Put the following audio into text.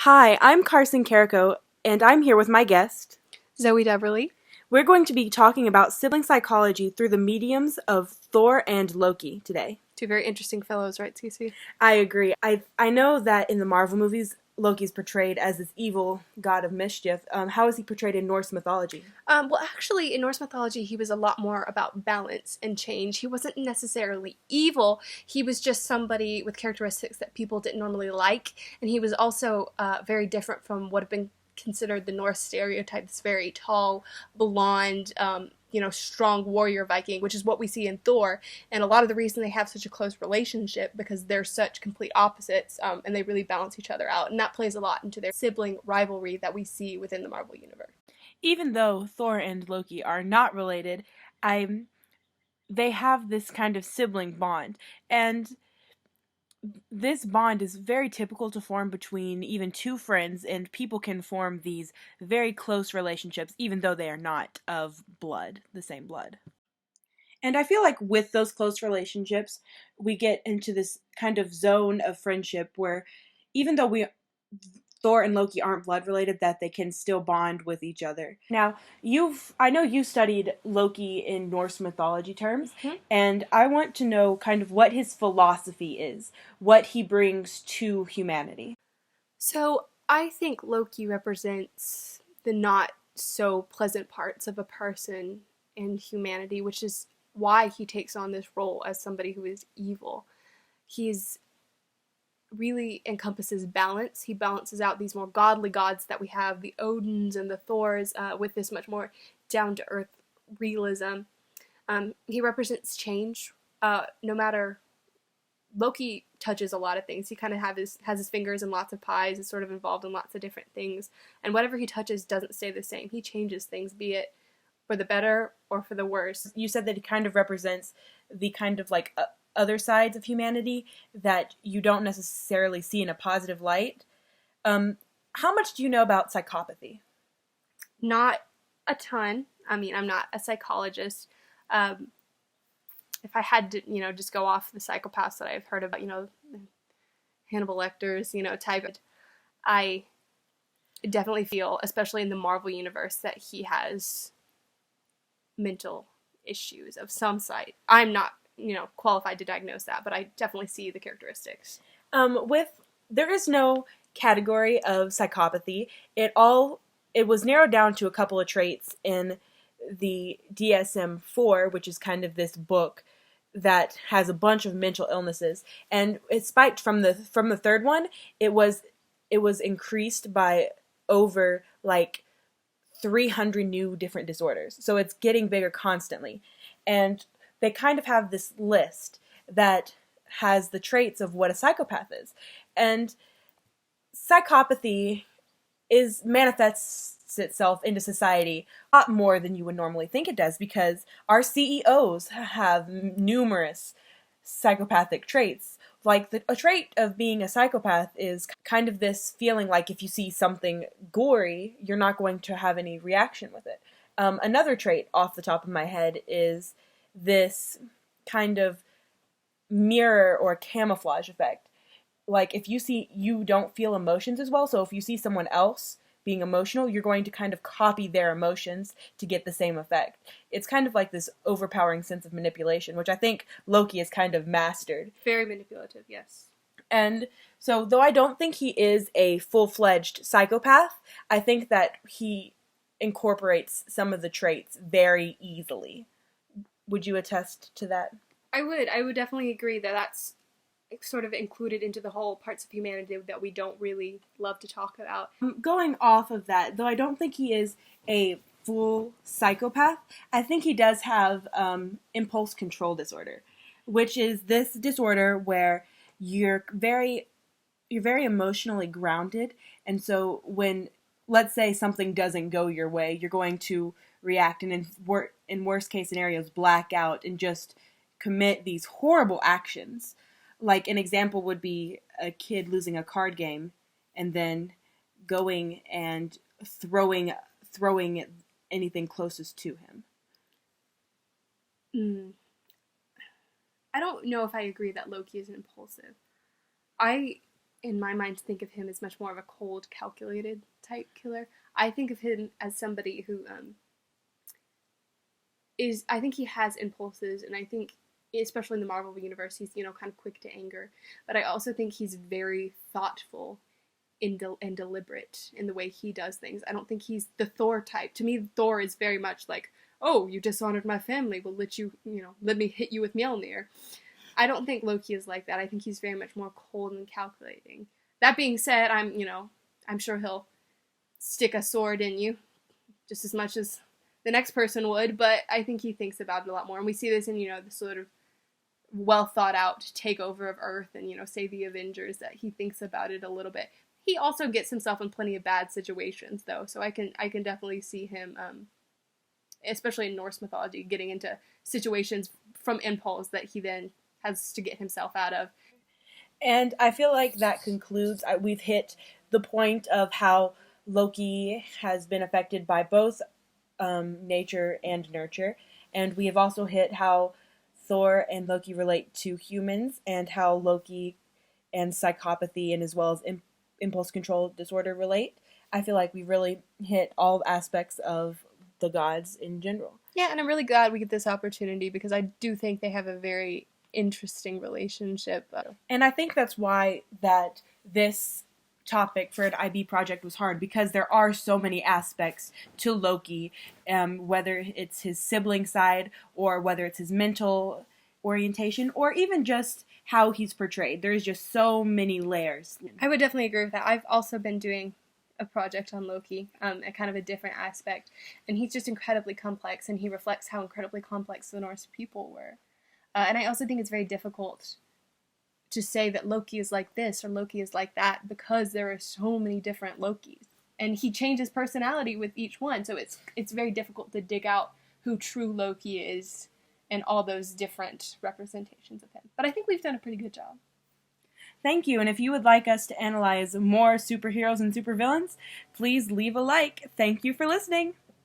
Hi, I'm Carson Carrico, and I'm here with my guest. Zoe Deverly. We're going to be talking about sibling psychology through the mediums of Thor and Loki today. Two very interesting fellows, right, Cece? I agree. I know that in the Marvel movies, Loki's portrayed as this evil god of mischief. How is he portrayed in Norse mythology? Well, actually, in Norse mythology, he was a lot more about balance and change. He wasn't necessarily evil. He was just somebody with characteristics that people didn't normally like, and he was also very different from what had been considered the Norse stereotype. This very tall, blonde, strong warrior Viking, which is what we see in Thor. And a lot of the reason they have such a close relationship because they're such complete opposites, and they really balance each other out. And that plays a lot into their sibling rivalry that we see within the Marvel universe. Even though Thor and Loki are not related, they have this kind of sibling bond, and this bond is very typical to form between even two friends, and people can form these very close relationships even though they are not of blood, the same blood. And I feel like with those close relationships, we get into this kind of zone of friendship where even though we Thor and Loki aren't blood related, that they can still bond with each other. Now, I know you studied Loki in Norse mythology terms, Mm-hmm. and I want to know kind of what his philosophy is, what he brings to humanity. So I think Loki represents the not so pleasant parts of a person and humanity, which is why he takes on this role as somebody who is evil. He's really encompasses balance. He balances out these more godly gods that we have, the Odins and the Thors, with this much more down to earth realism. He represents change. No matter Loki touches a lot of things. He kind of has his fingers in lots of pies. Is sort of involved in lots of different things, and whatever he touches doesn't stay the same. He changes things, be it for the better or for the worse. You said that he kind of represents the kind of like other sides of humanity that you don't necessarily see in a positive light. How much do you know about psychopathy? Not a ton. I mean, I'm not a psychologist. Um, if I had to, just go off the psychopaths that I've heard about, Hannibal Lecter's, type, I definitely feel, especially in the Marvel universe, that he has mental issues of some sort. I'm not, qualified to diagnose that, but I definitely see the characteristics. With there is no category of psychopathy. It was narrowed down to a couple of traits in the DSM-4, which is kind of this book that has a bunch of mental illnesses, and it spiked from the third one. It was increased by over like 300 new different disorders. So it's getting bigger constantly. And they kind of have this list that has the traits of what a psychopath is. And psychopathy is manifests itself into society a lot more than you would normally think it does, because our CEOs have numerous psychopathic traits. Like a trait of being a psychopath is kind of this feeling like if you see something gory, you're not going to have any reaction with it. Another trait off the top of my head is this kind of mirror or camouflage effect. Like if you don't feel emotions as well, so if you see someone else being emotional, you're going to kind of copy their emotions to get the same effect. It's kind of like this overpowering sense of manipulation, which I think Loki has kind of mastered. Very manipulative, yes. And so, though I don't think he is a full-fledged psychopath, I think that he incorporates some of the traits very easily. Would you attest to that? I would definitely agree that that's sort of included into the whole parts of humanity that we don't really love to talk about. Going off of that, though I don't think he is a full psychopath, I think he does have impulse control disorder, which is this disorder where you're very emotionally grounded, and so when, let's say, something doesn't go your way, you're going to react and in worst case scenarios black out and just commit these horrible actions. Like an example would be a kid losing a card game and then going and throwing anything closest to him. Mm. I don't know if I agree that Loki is impulsive. I in my mind, think of him as much more of a cold, calculated type killer. I think of him as somebody who I think he has impulses, and I think, especially in the Marvel universe, he's, kind of quick to anger. But I also think he's very thoughtful and deliberate in the way he does things. I don't think he's the Thor type. To me, Thor is very much like, oh, you dishonored my family, well, let me hit you with Mjolnir. I don't think Loki is like that. I think he's very much more cold and calculating. That being said, I'm sure he'll stick a sword in you just as much as the next person would, but I think he thinks about it a lot more. And we see this in, the sort of well thought out takeover of Earth and, say the Avengers, that he thinks about it a little bit. He also gets himself in plenty of bad situations, though, so I can definitely see him, especially in Norse mythology, getting into situations from impulse that he then has to get himself out of. And I feel like that concludes, we've hit the point of how Loki has been affected by both nature and nurture, and we have also hit how Thor and Loki relate to humans, and how Loki and psychopathy and as well as impulse control disorder relate. I feel like we really hit all aspects of the gods in general. Yeah, and I'm really glad we get this opportunity, because I do think they have a very interesting relationship. And I think that's why that this topic for an IB project was hard, because there are so many aspects to Loki, whether it's his sibling side or whether it's his mental orientation or even just how he's portrayed. There's just so many layers. I would definitely agree with that. I've also been doing a project on Loki, a kind of a different aspect, and he's just incredibly complex, and he reflects how incredibly complex the Norse people were. And I also think it's very difficult to say that Loki is like this or Loki is like that, because there are so many different Lokis, and he changes personality with each one. So it's very difficult to dig out who true Loki is and all those different representations of him. But I think we've done a pretty good job. Thank you, and if you would like us to analyze more superheroes and supervillains, please leave a like. Thank you for listening.